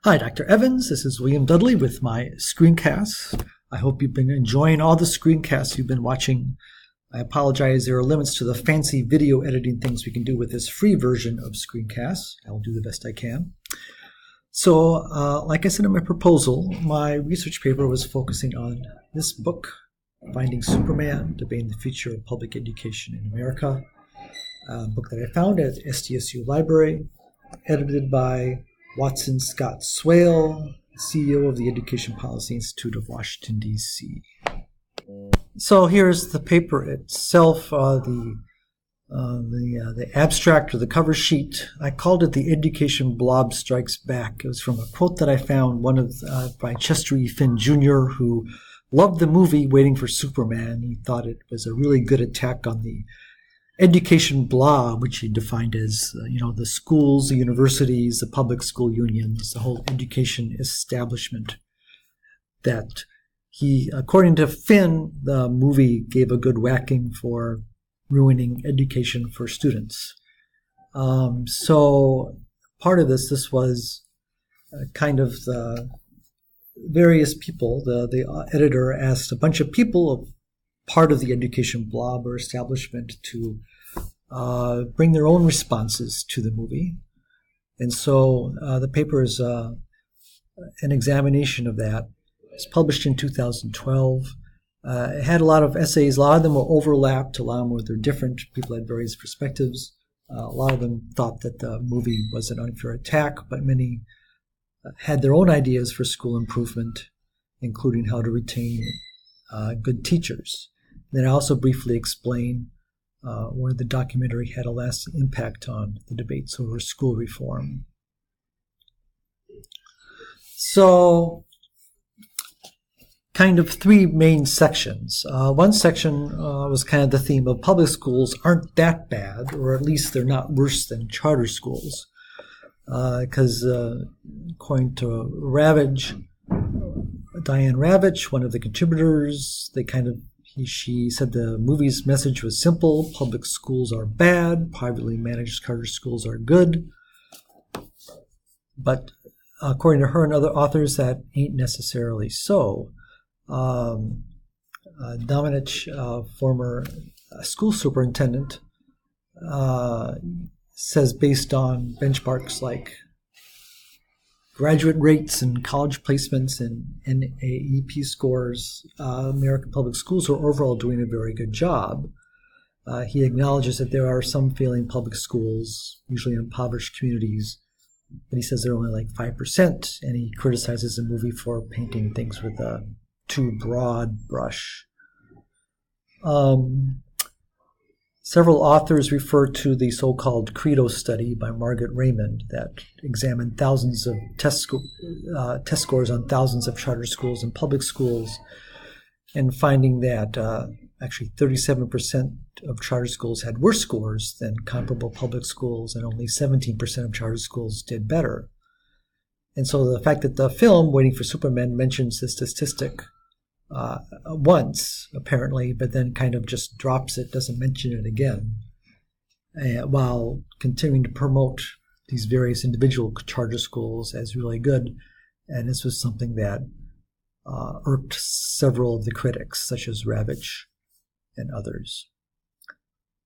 Hi, Dr. Evans. This is William Dudley with my screencasts. I hope you've been enjoying all the screencasts you've been watching. I apologize, there are limits to the fancy video editing things we can do with this free version of screencasts. I'll do the best I can. So, like I said in my proposal, my research paper was focusing on this book, Finding Superman, Debating the Future of Public Education in America, a book that I found at SDSU Library, edited by Watson Scott Swale, CEO of the Education Policy Institute of Washington, D.C. So here's the paper itself, the abstract or the cover sheet. I called it "The Education Blob Strikes Back." It was from a quote that I found, by Chester E. Finn Jr., who loved the movie Waiting for Superman. He thought it was a really good attack on the education blob, which he defined as, the schools, the universities, the public school unions, the whole education establishment. That he, according to Finn, the movie gave a good whacking for ruining education for students. So part of this was kind of the various people. The editor asked a bunch of people, part of the education blob or establishment, to bring their own responses to the movie. And so the paper is an examination of that. It's published in 2012. It had a lot of essays. A lot of them were overlapped. A lot of them were different. People had various perspectives. A lot of them thought that the movie was an unfair attack, but many had their own ideas for school improvement, including how to retain good teachers. Then I also briefly explain where the documentary had a lasting impact on the debates over school reform. So, kind of three main sections. One section was kind of the theme of public schools aren't that bad, or at least they're not worse than charter schools. Because according to Diane Ravitch, one of the contributors, she said the movie's message was simple: public schools are bad, privately managed charter schools are good. But according to her and other authors, that ain't necessarily so. Domenech, former school superintendent, says based on benchmarks like graduate rates and college placements and NAEP scores, American public schools are overall doing a very good job. He acknowledges that there are some failing public schools, usually in impoverished communities, but he says they're only like 5%, and he criticizes the movie for painting things with a too broad brush. Several authors refer to the so-called Credo study by Margaret Raymond that examined thousands of test scores on thousands of charter schools and public schools, and finding that actually 37% of charter schools had worse scores than comparable public schools, and only 17% of charter schools did better. And so the fact that the film, Waiting for Superman, mentions this statistic once, apparently, but then kind of just drops it, doesn't mention it again, while continuing to promote these various individual charter schools as really good. And this was something that irked several of the critics, such as Ravitch and others.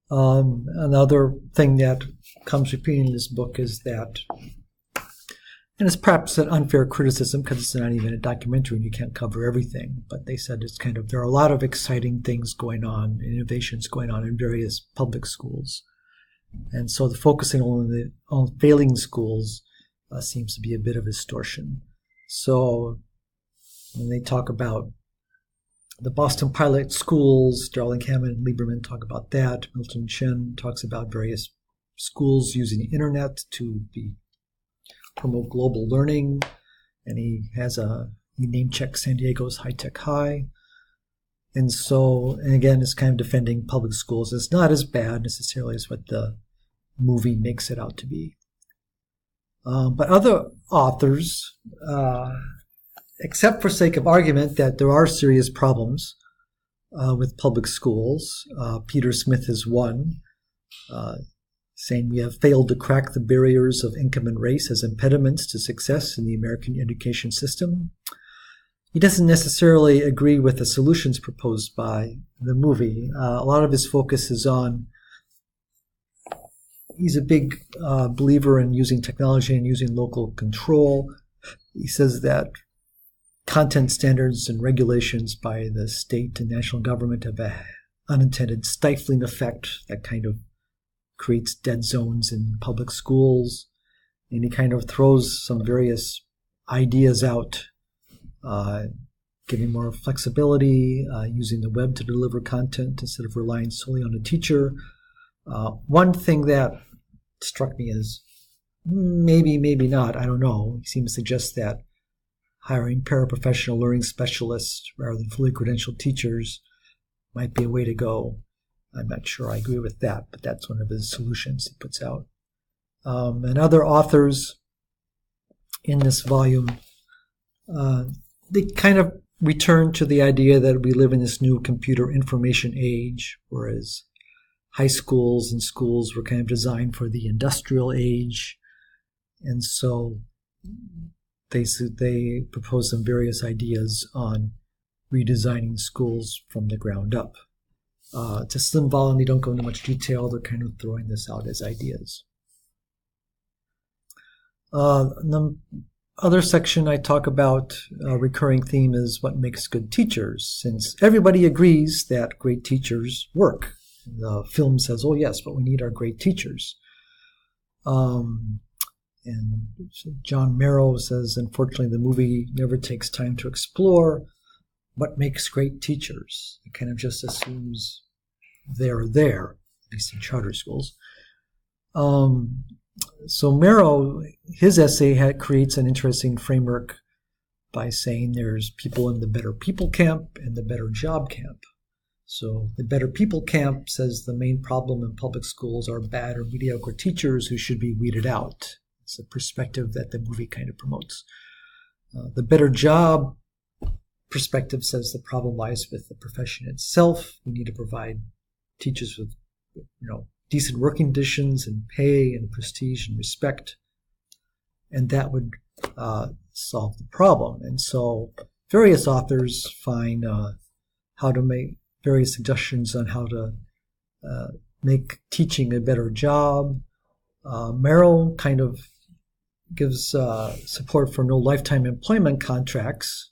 Another thing that comes repeating in this book is that, and it's perhaps an unfair criticism because it's not even a documentary and you can't cover everything, but they said there are a lot of exciting things going on, innovations going on in various public schools. And so the focusing on failing schools seems to be a bit of a distortion. So when they talk about the Boston Pilot schools, Darling Hammond and Lieberman talk about that. Milton Chen talks about various schools using the internet to promote global learning, and he name-checks San Diego's high-tech high. And again, it's kind of defending public schools. It's not as bad necessarily as what the movie makes it out to be. But other authors, except for sake of argument that there are serious problems with public schools, Peter Smith is one, saying we have failed to crack the barriers of income and race as impediments to success in the American education system. He doesn't necessarily agree with the solutions proposed by the movie. A lot of his focus is on, he's a big believer in using technology and using local control. He says that content standards and regulations by the state and national government have an unintended stifling effect that kind of creates dead zones in public schools. And he kind of throws some various ideas out, giving more flexibility, using the web to deliver content instead of relying solely on a teacher. One thing that struck me as maybe not, I don't know. He seems to suggest that hiring paraprofessional learning specialists rather than fully credentialed teachers might be a way to go. I'm not sure I agree with that, but that's one of his solutions he puts out. And other authors in this volume, they kind of return to the idea that we live in this new computer information age, whereas high schools and schools were kind of designed for the industrial age. And so they propose some various ideas on redesigning schools from the ground up. It's a slim volume. They don't go into much detail. They're kind of throwing this out as ideas. The other section I talk about, a recurring theme, is what makes good teachers, since everybody agrees that great teachers work. The film says, oh yes, but we need our great teachers. And John Merrow says, unfortunately, the movie never takes time to explore what makes great teachers. It kind of just assumes they're there, at least in charter schools. So Merrow, his essay creates an interesting framework by saying there's people in the better people camp and the better job camp. So the better people camp says the main problem in public schools are bad or mediocre teachers who should be weeded out. It's a perspective that the movie kind of promotes. The better job perspective says the problem lies with the profession itself. We need to provide teachers with, decent working conditions and pay and prestige and respect, and that would solve the problem. And so various authors find how to make various suggestions on how to make teaching a better job. Merrill kind of gives support for no lifetime employment contracts,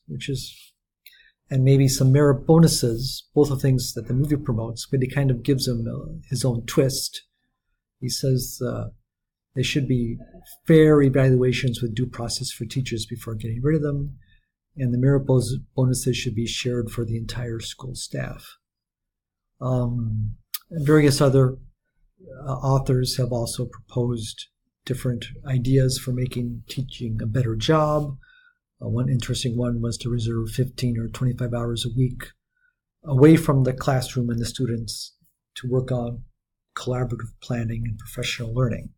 and maybe some merit bonuses, both are things that the movie promotes, but he kind of gives him his own twist. He says there should be fair evaluations with due process for teachers before getting rid of them, and the merit bonuses should be shared for the entire school staff. And various other authors have also proposed different ideas for making teaching a better job. One interesting one was to reserve 15 or 25 hours a week away from the classroom and the students to work on collaborative planning and professional learning.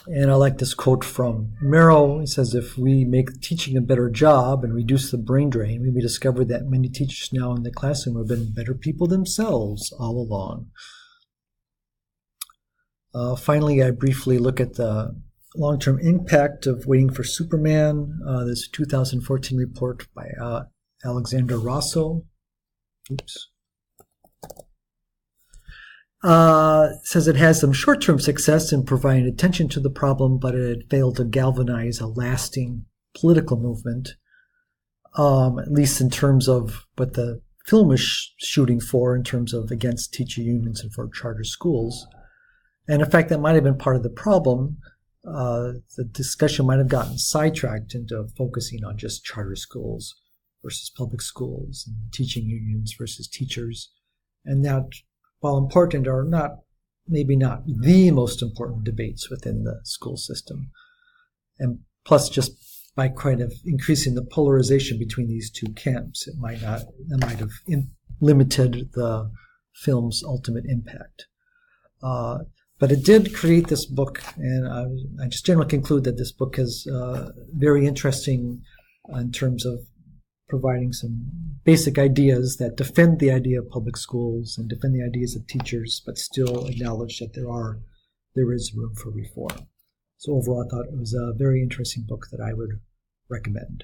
And I like this quote from Merrill. He says, if we make teaching a better job and reduce the brain drain, we may discover that many teachers now in the classroom have been better people themselves all along. Finally, I briefly look at the long-term impact of waiting for Superman. This 2014 report by Alexander Rosso. Says it has some short-term success in providing attention to the problem, but it failed to galvanize a lasting political movement, at least in terms of what the film is shooting for, in terms of against teacher unions and for charter schools. And in fact, that might have been part of the problem. The discussion might have gotten sidetracked into focusing on just charter schools versus public schools and teaching unions versus teachers. And that, while important, are maybe not the most important debates within the school system. And plus, just by kind of increasing the polarization between these two camps, it might have limited the film's ultimate impact. But it did create this book, and I just generally conclude that this book is very interesting in terms of providing some basic ideas that defend the idea of public schools and defend the ideas of teachers, but still acknowledge that there is room for reform. So overall, I thought it was a very interesting book that I would recommend.